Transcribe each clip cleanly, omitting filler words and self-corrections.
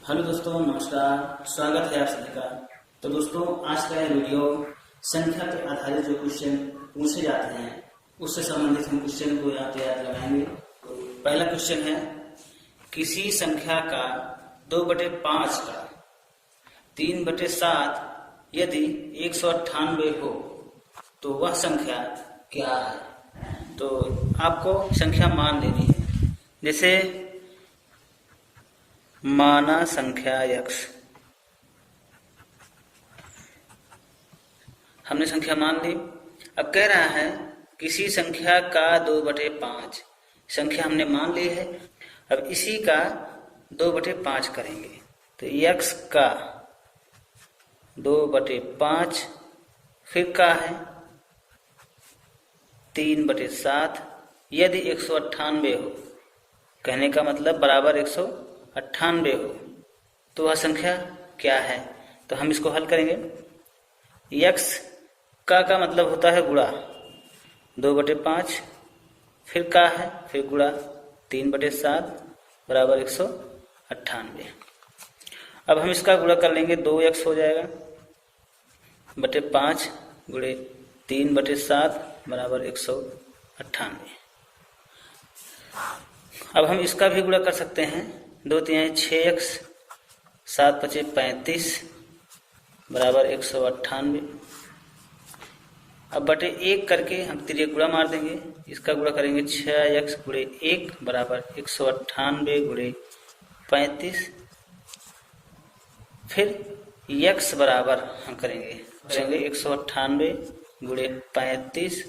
Hello दोस्तों, नमस्कार। स्वागत है आप सभी का। तो दोस्तों, आज का यह वीडियो संख्या के आधारित जो क्वेश्चन पूछे जाते हैं उससे संबंधित हम क्वेश्चन को यहाँ पे याद लगाएंगे। तो पहला क्वेश्चन है, किसी संख्या का 2/5 का 3/7 यदि 198 हो तो वह संख्या क्या है। तो आपको संख्या मान लेनी है। जैसे माना संख्या x, हमने संख्या मान ली। अब कह रहा है किसी संख्या का 2/5, संख्या हमने मान ली है। अब इसी का 2/5 करेंगे तो x का 2/5 फिर का है 3/7 यदि 198 हो, कहने का मतलब बराबर 198 हो तो वह संख्या क्या है। तो हम इसको हल करेंगे। x का मतलब होता है गुणा 2/5 फिर का है फिर गुणा 3/7 बराबर 198। अब हम इसका गुणा कर लेंगे, 2x हो जाएगा बटे 5 गुणे 3/7 बराबर 198। अब हम इसका भी गुणा कर सकते हैं, 2 3 6x 7 5 35 बराबर 198। अब बटे 1 करके हम तिर्यक गुणा मार देंगे। इसका गुणा करेंगे 6x गुणे 1 बराबर 198 गुणे 35। फिर x बराबर हम करेंगे 198 गुणे 35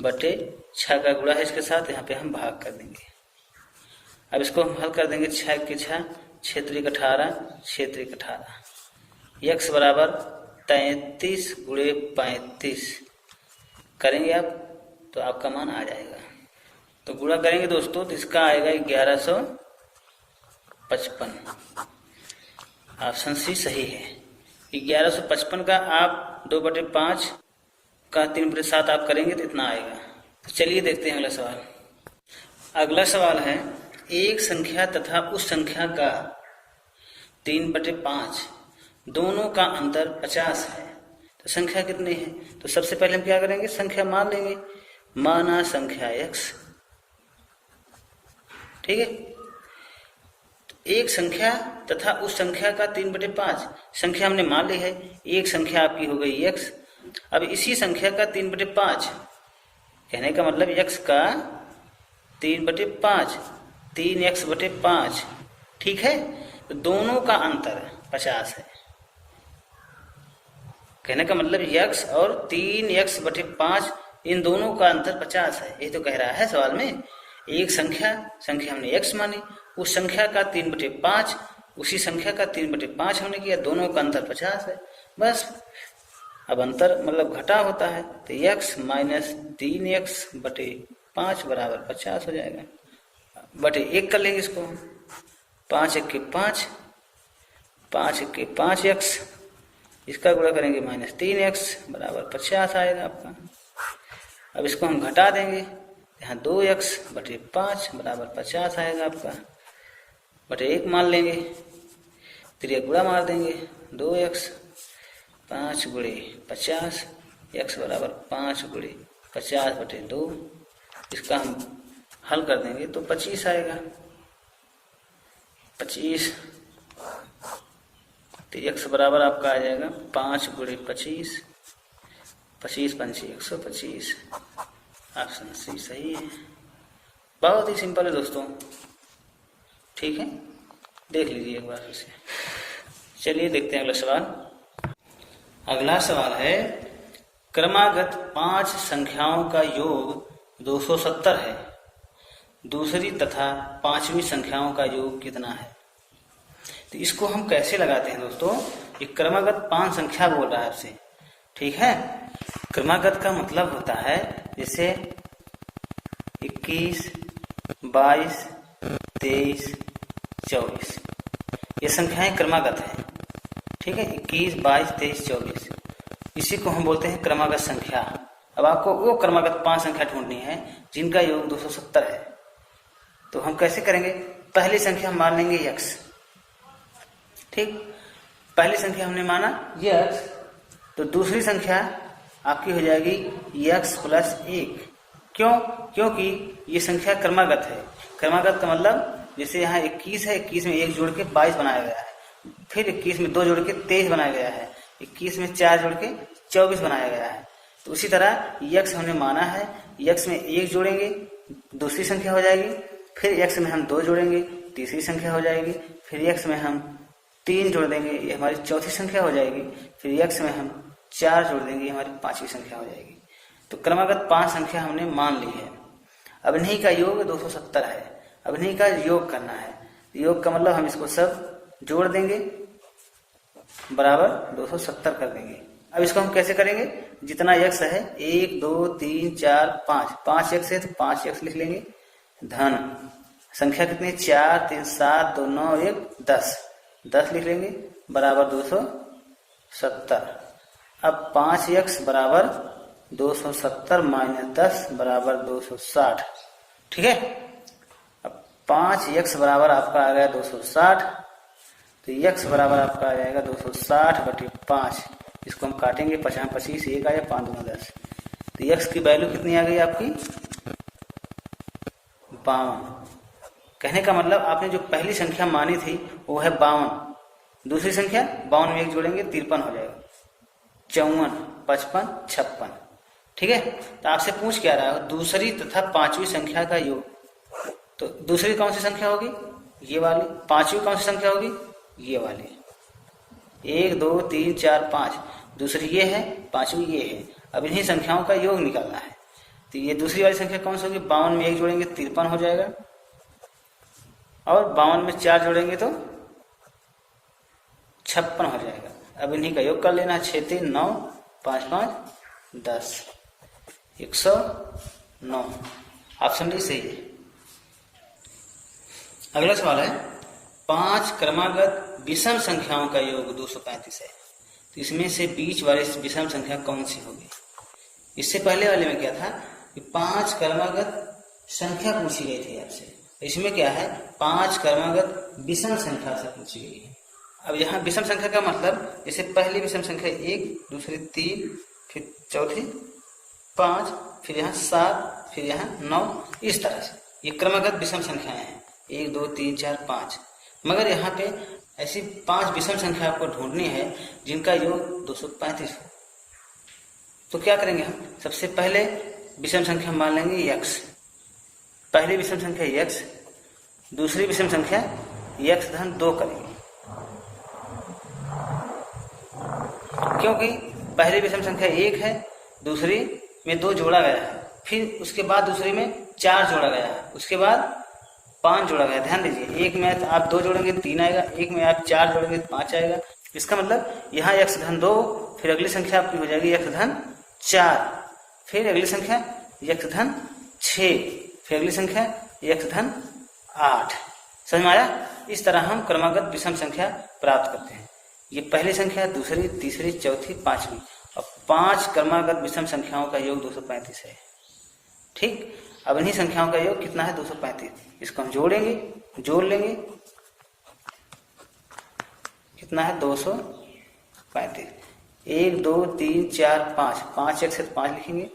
बटे 6 का गुणा है इसके साथ, यहाँ पे हम भाग कर देंगे। अब इसको हम हल कर देंगे, 6 के 6 क्षेत्रिक 18 क्षेत्रिक 18 x बराबर 33 गुणे 35 करेंगे आप तो आपका मान आ जाएगा। तो गुणा करेंगे दोस्तों तो इसका आएगा 1155। ऑप्शन सी सही है। 1155 का आप 2/5 का 3/7 आप करेंगे तो इतना आएगा। तो चलिए देखते हैं अगला सवाल। अगला सवाल है, एक संख्या तथा उस संख्या का 3/5 दोनों का अंतर 50 है तो संख्या कितनी है। तो सबसे पहले हम क्या करेंगे, संख्या मान लेंगे। माना संख्या x, ठीक है। एक संख्या तथा उस संख्या का 3/5 संख्या हमने मान ली है। एक संख्या आपकी हो गई x। अब इसी संख्या का 3/5 कहने का मतलब x का 3/5 3x/5, ठीक है। तो दोनों का अंतर 50 है। कहने का मतलब x और 3x/5 इन दोनों का अंतर 50 है। ये तो कह रहा है सवाल में। एक संख्या हमने x मानी, उस संख्या का 3/5 उसी संख्या का 3/5 हमने किया, दोनों का अंतर 50 है बस। अब अंतर मतलब घटा होता है तो x माइनस 3x/5 बराबर 50 हो जाएगा। बटे 1 कर लेंगे इसको, 5 1 के 5 5 1 के 5x, इसका गुणा करेंगे माइनस 3x बराबर 50 आएगा आपका। अब इसको हम घटा देंगे, यहाँ 2x/5 बराबर 50 आएगा आपका। बटे 1 मान लेंगे, तिर्यक गुणा मार देंगे, 2x 5 गुणे 50 x बराबर 5 गुणे 50/2। इसका हम हल कर देंगे तो 25 आएगा। 25 तो x बराबर आपका आ जाएगा 5 गुणे 25 25 पंची 125। ऑप्शन सी सही है। बहुत ही सिंपल है दोस्तों, ठीक है। देख लीजिए एक बार उसे। चलिए देखते हैं अगला सवाल। अगला सवाल है, क्रमागत 5 संख्याओं का योग 270 है, दूसरी तथा 5वीं संख्याओं का योग कितना है। तो इसको हम कैसे लगाते हैं दोस्तों। ये क्रमागत 5 संख्या बोल रहा है आपसे, ठीक है। क्रमागत का मतलब होता है जैसे 21 22 23 24, ये संख्याएं क्रमागत है, ठीक है। 21 22 23 24 इसी को हम बोलते हैं क्रमागत संख्या। अब आपको वो क्रमागत 5 संख्या ढूंढनी है जिनका योग 270 है। तो हम कैसे करेंगे, पहली संख्या हम मान लेंगे x, ठीक, पहली संख्या हमने माना x, तो दूसरी संख्या आपकी हो जाएगी x प्लस 1। क्यों? क्योंकि ये संख्या क्रमागत है। क्रमागत का मतलब जैसे यहाँ 21 है, 21 में 1 जोड़ के 22 बनाया गया है, फिर 21 में 2 जोड़ के 23 बनाया गया है, 21 में 4 जोड़ के 24 बनाया गया है। तो उसी तरह x हमने माना है, x में 1 जोड़ेंगे दूसरी संख्या हो जाएगी, फिर x में हम 2 जोड़ेंगे तीसरी संख्या हो जाएगी, फिर x में हम 3 जोड़ देंगे ये हमारी चौथी संख्या हो जाएगी, फिर x में हम 4 जोड़ देंगे ये हमारी पांचवी संख्या हो जाएगी। तो क्रमागत 5 संख्या हमने मान ली है। अब इन्हीं का योग 270 है। अब इन्हीं का योग करना है। योग का मतलब हम इसको सब जोड़ देंगे बराबर 270 कर देंगे। अब इसको हम कैसे करेंगे? जितना x है 1 2 3 4 5, 5x है तो 5x लिख लेंगे, धन संख्या कितनी 4 3 7 2 9 1 10, 10 लिख लेंगे बराबर 270। अब 5x बराबर 270 माइनस 10 बराबर 260। ठीक है, अब 5x बराबर आपका आ गया 260, तो x बराबर आपका आ जाएगा 260/5। इसको हम काटेंगे 50 25 1 आया 5 2 10, तो x की वैल्यू कितनी आ गई आपकी 52। कहने का मतलब आपने जो पहली संख्या मानी थी वो है 52, दूसरी संख्या 52 में 1 जोड़ेंगे 53 हो जाएगा, 54 55 56। ठीक है, तो आपसे पूछ क्या रहा है दूसरी तथा पांचवी संख्या का योग। तो दूसरी कौन सी संख्या होगी? ये वाली। पांचवी कौन सी संख्या होगी? ये वाली। 1 2 3 4 5, दूसरी ये है, पांचवी ये है। अब इन्हीं संख्याओं का योग निकालना है। तो ये दूसरी वाली संख्या कौन सी होगी? 52 में 1 जोड़ेंगे 53 हो जाएगा, और 52 में 4 जोड़ेंगे तो 56 हो जाएगा। अब इन्हीं का योग कर लेना, 6 3 9 5 5 10, 109। ऑप्शन डी सही है। अगला सवाल है 5 क्रमागत विषम संख्याओं का योग 235 है, तो इसमें से बीच वाली विषम संख्या कौन सी होगी? इससे पहले वाले में क्या था कि 5 क्रमागत संख्या पूछी गई थी आपसे, इसमें क्या है 5 क्रमागत विषम संख्या से पूछी गई है। अब यहाँ विषम संख्या का मतलब जैसे पहली विषम संख्या 1, दूसरी 3, फिर चौथी 5, फिर यहाँ 7, फिर यहाँ 9, इस तरह से ये क्रमागत विषम संख्याएं हैं 1 2 3 4 5। मगर यहाँ पे ऐसी 5 विषम संख्या आपको ढूंढनी है जिनका योग 235 हो। तो क्या करेंगे हम? सबसे पहले विषम संख्या मान लेंगे x, पहली विषम संख्या x, दूसरी विषम संख्या x धन 2 करेंगे, क्योंकि पहली विषम संख्या 1 है, दूसरी में 2 जोड़ा गया है, फिर उसके बाद दूसरी में 4 जोड़ा गया है, उसके बाद 5 जोड़ा गया। ध्यान दीजिए, एक में आप 2 जोड़ेंगे 3 आएगा, एक में आप 4 जोड़ेंगे 5 आएगा। इसका मतलब यहाँ x धन 2, फिर अगली संख्या आपकी हो जाएगी x धन 4, फिर अगली संख्या x धन 6, फिर अगली संख्या x धन 8। समझ में आया? इस तरह हम क्रमागत विषम संख्या प्राप्त करते हैं। ये पहली संख्या, दूसरी, तीसरी, चौथी, पांचवी, और 5 क्रमागत विषम संख्याओं का योग 235 है। ठीक, अब इन्हीं संख्याओं का योग कितना है? 235। इसको हम जोड़ेंगे, जोड़ लेंगे, कितना है? 235। 1 2 3 4 5, 5 एक से 5 लिखेंगे,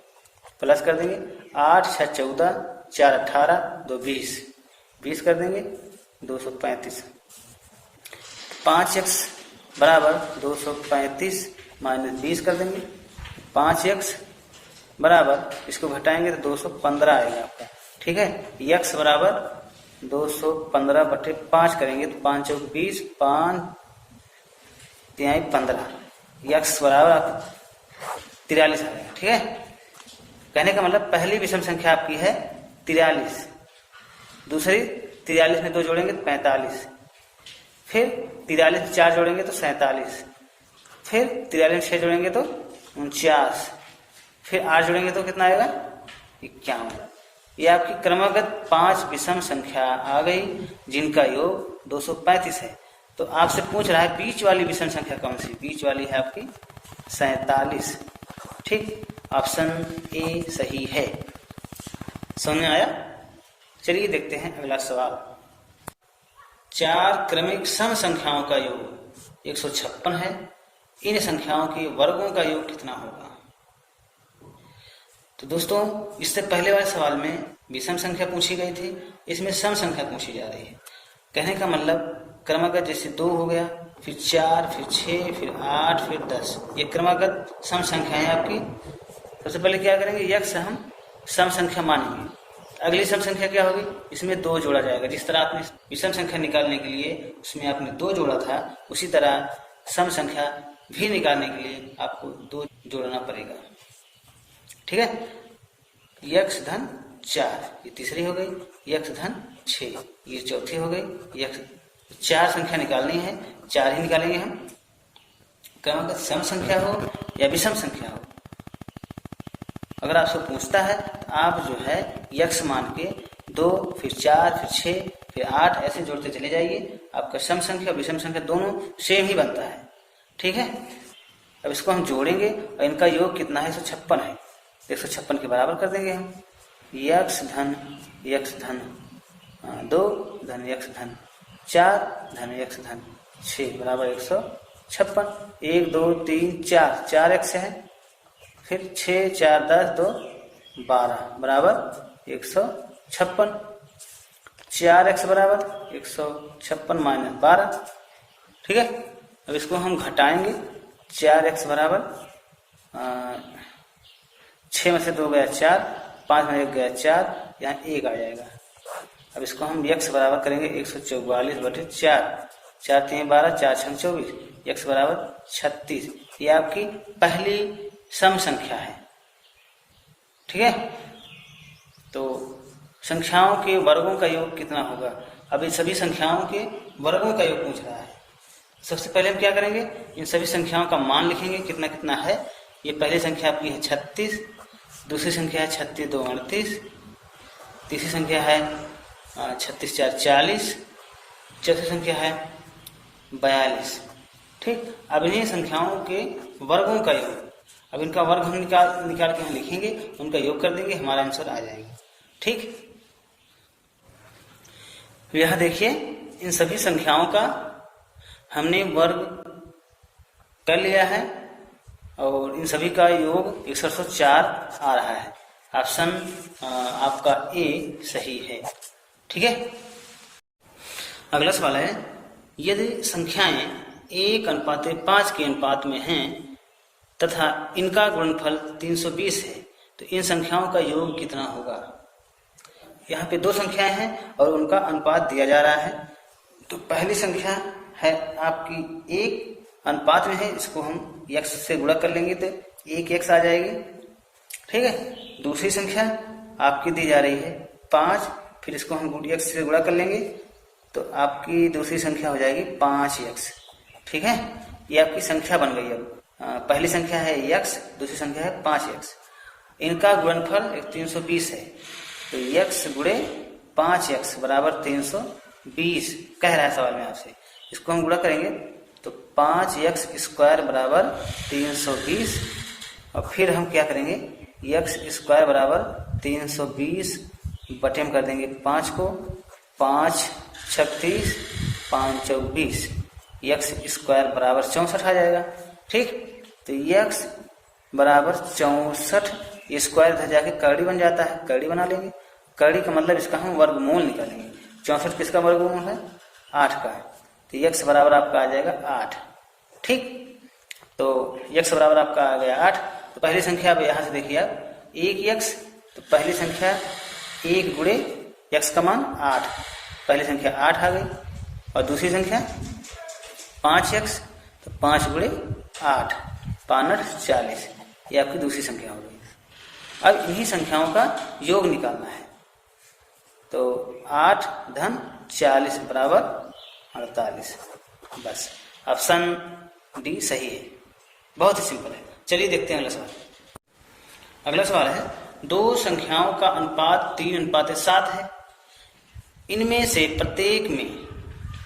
प्लस कर देंगे, 8 6 14, 4 18, 2 20, 20 कर देंगे, 235। 5x बराबर 235 माइनस 20 कर देंगे, 5x बराबर इसको घटाएंगे तो 215 आएगा आपका। ठीक है, x बराबर 215/5 करेंगे तो 5 चौक 20, 5 3 15, x बराबर 43 आएगा। ठीक है, कहने का मतलब पहली विषम संख्या आपकी है 43, दूसरी 43 में 2 जोड़ेंगे तो 45, फिर 43 में 4 जोड़ेंगे तो 47, फिर 43 में 6 जोड़ेंगे तो 49, फिर 8 जोड़ेंगे तो कितना आएगा? 51। ये आपकी क्रमागत 5 विषम संख्या आ गई जिनका योग 235 है। तो आपसे पूछ रहा है बीच वाली विषम संख्या कौन सी? बीच वाली है आपकी 47। ठीक, ऑप्शन ए सही है। समझ में आया? चलिए देखते हैं अगला सवाल। 4 क्रमिक सम संख्याओं का योग 156 है। इन संख्याओं के वर्गों का योग कितना होगा? तो दोस्तों इससे पहले वाले सवाल में विषम संख्या पूछी गई थी, इसमें सम संख्या पूछी जा रही है। कहने का मतलब क्रमागत जैसे 2 हो गया, फिर 4, फिर 6, फिर 8, फिर 10, ये क्रमागत सम संख्या है आपकी। सबसे पहले क्या करेंगे, यक्ष हम सम संख्या मानेंगे। अगली सम संख्या क्या होगी, इसमें 2 जोड़ा जाएगा। जिस तरह आपने विषम संख्या निकालने के लिए उसमें आपने 2 जोड़ा था, उसी तरह सम संख्या भी निकालने के लिए आपको 2 जोड़ना पड़ेगा। ठीक है, यक्ष धन 4 ये तीसरी हो गई, यक्ष धन 6 ये चौथी हो गई। यक्ष 4 संख्या निकालनी है, 4 ही निकालेंगे हम। क्रमागत सम संख्या हो या विषम संख्या हो, अगर आपसे पूछता है तो आप जो है यक्ष मान के 2, फिर 4, फिर 6, फिर 8 ऐसे जोड़ते चले जाइए। आपका सम संख्या विषम संख्या दोनों सेम ही बनता है। ठीक है, अब इसको हम जोड़ेंगे और इनका योग कितना है, 156 है। 156 के बराबर कर देंगे हम। यक्ष धन 2 धन यक्ष धन 4 धन यक्ष धन 6 बराबर 156। 1 2 3 4, 4 यक्ष है, फिर 6 4 10 2 12 बराबर 156। 4 एक्स बराबर 156 माइनस 12। ठीक है, अब इसको हम घटाएंगे। 4 एक्स बराबर 6 में से 2 गया 4, 5 में 1 गया 4, यहाँ 1 आ जाएगा। अब इसको हम यक्ष बराबर करेंगे 144/4, 4 3 12, 4 6 24, यक्ष बराबर 36। ये आपकी पहली सम संख्या है। ठीक है, तो संख्याओं के वर्गों का योग कितना होगा? अब इन सभी संख्याओं के वर्गों का योग पूछ रहा है। सबसे पहले हम क्या करेंगे, इन सभी संख्याओं का मान लिखेंगे कितना कितना है। ये पहली संख्या आपकी है 36, दूसरी संख्या है 36 2 38, तीसरी संख्या है 36 4 40, चौथी संख्या है 42। ठीक, अब इन्हीं संख्याओं के वर्गों का योग, अब इनका वर्ग हम निकाल के यहाँ लिखेंगे, उनका योग कर देंगे, हमारा आंसर आ जाएगा। ठीक, यह देखिए इन सभी संख्याओं का हमने वर्ग कर लिया है और इन सभी का योग 104 आ रहा है। ऑप्शन आपका ए सही है। ठीक है, अगला सवाल है, यदि संख्याएं 1:5 के अनुपात में हैं तथा इनका गुणनफल 320 है तो इन संख्याओं का योग कितना होगा? यहाँ पे 2 संख्याएं हैं और उनका अनुपात दिया जा रहा है। तो पहली संख्या है आपकी 1 अनुपात में है, इसको हम x से गुणा कर लेंगे तो 1x आ जाएगी। ठीक है, दूसरी संख्या आपकी दी जा रही है 5, फिर इसको हम x से गुणा कर लेंगे तो आपकी दूसरी संख्या हो जाएगी 5x। ठीक है, ये आपकी संख्या बन गई। अब पहली संख्या है x, दूसरी संख्या है 5x, इनका गुणनफल 320 है तो x गुणे 5x बराबर 320 कह रहा है सवाल में आपसे। इसको हम गुणा करेंगे तो 5x स्क्वायर बराबर 320 और फिर हम क्या करेंगे, x स्क्वायर बराबर 320 बटे में कर देंगे 5 को, 5 36 5 24, x स्क्वायर बराबर 64 आ जाएगा। ठीक, तो x बराबर 64, स्क्वायर इधर जाके करड़ी बन जाता है, करड़ी बना लेंगे। करड़ी का मतलब इसका हम वर्गमूल निकालेंगे। 64 किसका वर्गमूल है? 8 का। तो x बराबर आपका आ जाएगा 8। ठीक, तो x बराबर आपका आ गया 8। तो पहली संख्या अब यहाँ से देखिए आप 1x, तो पहली संख्या 1 गुणे x का मान 8, पहली संख्या 8 आ गई। और दूसरी संख्या 5x, तो 5 गुणे 8 5 40, ये आपकी दूसरी संख्या हो गई। अब इन्हीं संख्याओं का योग निकालना है। तो 8 धन 40 बराबर 48। बस ऑप्शन डी सही है, बहुत ही सिंपल है। चलिए देखते हैं अगला सवाल। अगला सवाल है, 2 संख्याओं का अनुपात 3:7 है। इनमें से प्रत्येक में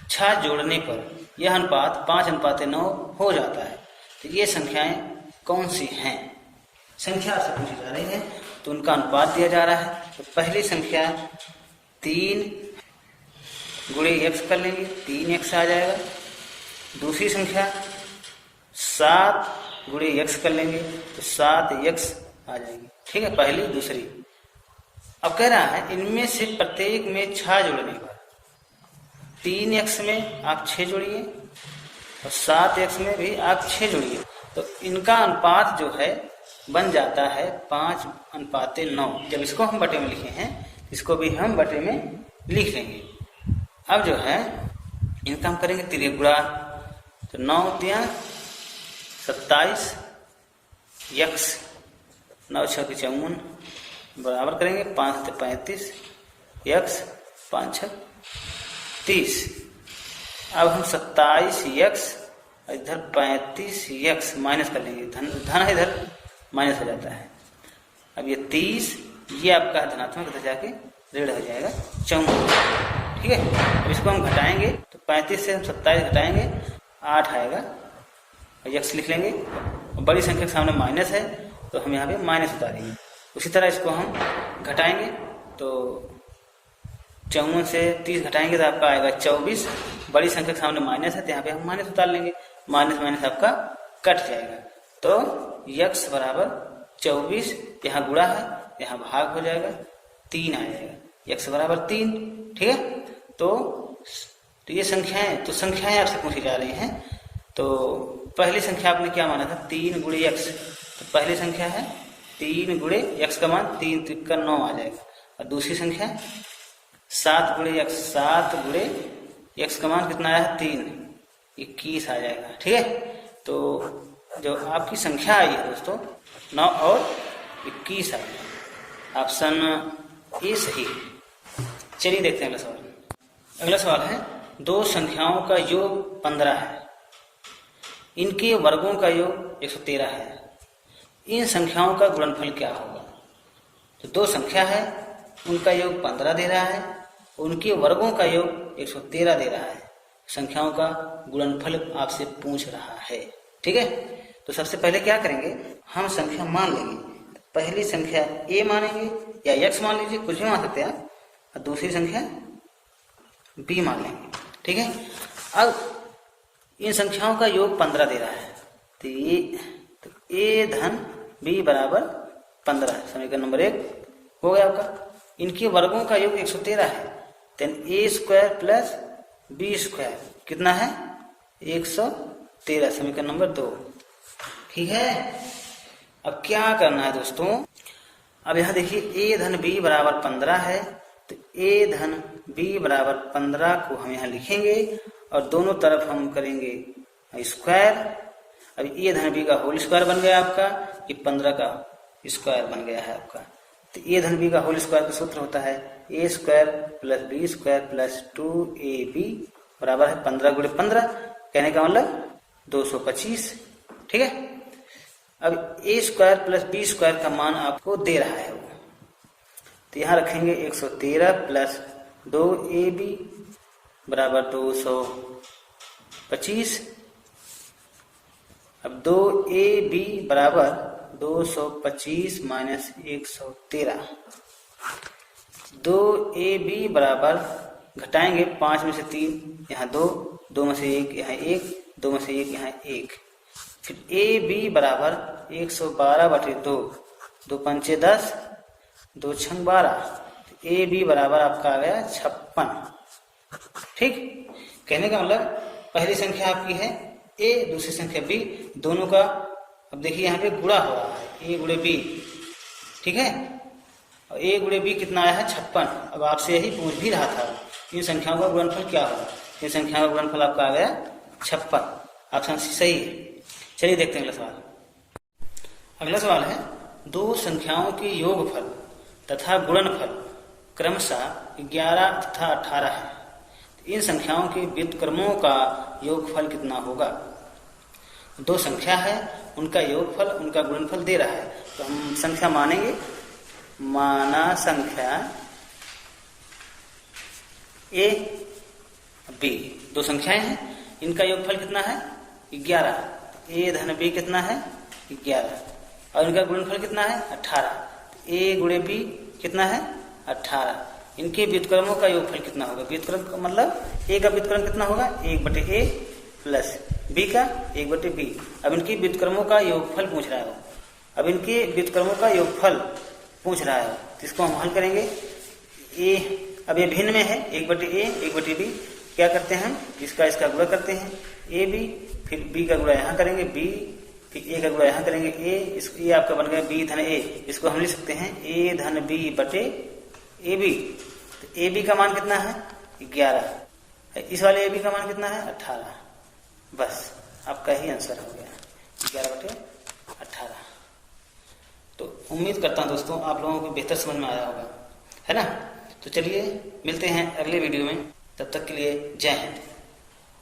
6 जोड़ने पर यह अनुपात 5:9 हो जाता है। तो ये संख्याएं कौन सी हैं? संख्या से पूछी जा रही है तो उनका अनुपात दिया जा रहा है। तो पहली संख्या 3 गुणे x कर लेंगे, 3x आ जाएगा। दूसरी संख्या 7 गुणे x कर लेंगे तो 7x आ जाएगी। ठीक है, पहली दूसरी। अब कह रहा है इनमें से प्रत्येक में 6 जोड़ने पर 3x में आप 6 जोड़िए और 7x में भी आप 6 जोड़िए, तो इनका अनुपात जो है बन जाता है 5:9। जब इसको हम बटे में लिखे हैं, इसको भी हम बटे में लिख लेंगे। अब जो है इनका हम करेंगे त्रिगुणा, तो 9 × 27 x, 9 × 6 = 54 बराबर करेंगे 5 × 35 x, 5 × 6 = 30। अब हम 27x इधर 35x माइनस कर लेंगे, धन इधर माइनस हो जाता है। अब ये 30 ये आपका धनात्मक इधर जाके ऋण हो जाएगा 54। ठीक है, अब इसको हम घटाएंगे तो 35 से हम 27 घटाएंगे 8 आएगा और x लिख लेंगे। बड़ी संख्या के सामने माइनस है तो हम यहाँ पे माइनस उतारेंगे। उसी तरह इसको हम घटाएंगे तो 54 से 30 घटाएंगे तो आपका आएगा 24। बड़ी संख्या के सामने माइनस है तो यहाँ पे हम माइनस उतार लेंगे, माइनस माइनस आपका कट जाएगा। तो x बराबर 24, यहाँ गुणा है यहाँ भाग हो जाएगा 3 आ जाएगा, x बराबर 3। ठीक है, तो ये संख्याएं, तो संख्याएं आपसे पूछी जा रही हैं। तो पहली संख्या आपने क्या माना था 3 गुणे x, तो पहली संख्या है 3 गुणे x का मान 3 × 3 = 9 आ जाएगा। और दूसरी संख्या 7 गुणे x, 7 गुणे x का मान कितना आया है 3, 21 आ जाएगा। ठीक है, तो जो आपकी संख्या आई है दोस्तों 9 और 21 आ गया। ऑप्शन ए सही है। चलिए देखते हैं अगला सवाल। अगला सवाल है 2 संख्याओं का योग 15 है, इनके वर्गों का योग 113 है, इन संख्याओं का गुणनफल क्या होगा। तो 2 संख्या है, उनका योग 15 दे रहा है, उनके वर्गों का योग 113 दे रहा है, संख्याओं का गुणनफल आपसे पूछ रहा है। ठीक है, तो सबसे पहले क्या करेंगे, हम संख्या मान लेंगे। पहली संख्या a मानेंगे या x मान लीजिए, कुछ भी मान सकते हैं आप, और दूसरी संख्या b मान लेंगे। ठीक है, अब इन संख्याओं का योग 15 दे रहा है तो a धन b बराबर 15, समीकरण नंबर 1 हो गया आपका। इनके वर्गों का योग 113 है, देन a² प्लस b² कितना है 113, समीकरण नंबर 2। ठीक है, अब क्या करना है दोस्तों, अब यहाँ देखिए a धन b बराबर 15 है, तो a धन b बराबर 15 को हम यहाँ लिखेंगे और दोनों तरफ हम करेंगे स्क्वायर। अब a धन b का होल स्क्वायर बन गया आपका, ये 15 का स्क्वायर बन गया है आपका। तो a धन b का होल स्क्वायर का सूत्र होता है a² + b² + 2ab बराबर है 15 × 15, कहने का मतलब 225। ठीक है, अब a² + b² का मान आपको दे रहा है वो, तो यहाँ रखेंगे 113 + 2ab बराबर 225। अब 2ab बराबर 225 - 113, 2ab बराबर घटाएंगे 5 में से 3 यहाँ 2, 2 में से 1 यहाँ 1, 2 में से 1 यहाँ 1, फिर ab बराबर 112/2, 2 पंचे 10, 2 छंग 12, ab बराबर आपका आ गया 56। ठीक, कहने का मतलब पहली संख्या आपकी है a, दूसरी संख्या b, दोनों का अब देखिए यहाँ पे गुणा हो रहा है a × b। ठीक है, और a × b कितना आया है 56। अब आपसे यही पूछ भी रहा था इन संख्याओं का गुणनफल क्या होगा, इन संख्याओं का गुणनफल आपका आ गया 56, ऑप्शन सी सही है। चलिए देखते हैं अगला सवाल। अगला सवाल है 2 संख्याओं के योगफल तथा गुणनफल क्रमशः 11 तथा 18 है, इन संख्याओं के व्युत्क्रमों का योगफल कितना होगा। 2 संख्या है, उनका योगफल उनका गुणनफल दे रहा है, तो हम संख्या मानेंगे। माना संख्या a b, 2 संख्याएं हैं, इनका योगफल कितना है 11, a धन b कितना है 11 और इनका गुणनफल कितना है 18, a × b कितना है 18। इनके व्युत्क्रमों का योगफल कितना होगा, व्युत्क्रम का मतलब a का व्युत्क्रम कितना होगा 1/a प्लस बी का 1/b। अब इनकी व्युत्क्रमों का योगफल पूछ रहा है, अब इनके व्युत्क्रमों का योगफल पूछ रहा है, तो इसको हम हल करेंगे। ए, अब ये भिन्न में है, 1/a 1/b, क्या करते हैं इसका गुणा करते हैं, ए बी, फिर बी का गुणा यहाँ करेंगे बी, फिर ए का गुणा यहाँ करेंगे ए, ये आपका बन गया बी धन ए। इसको हम लिख सकते हैं ए धन बी बटे ए बी। तो ए बी का मान कितना है 11, इस वाले ए बी का मान कितना है 18। बस आपका ही आंसर हो गया 11/18। तो उम्मीद करता हूँ दोस्तों आप लोगों को बेहतर समझ में आया होगा, है ना। तो चलिए मिलते हैं अगले वीडियो में, तब तक के लिए जय हिंद।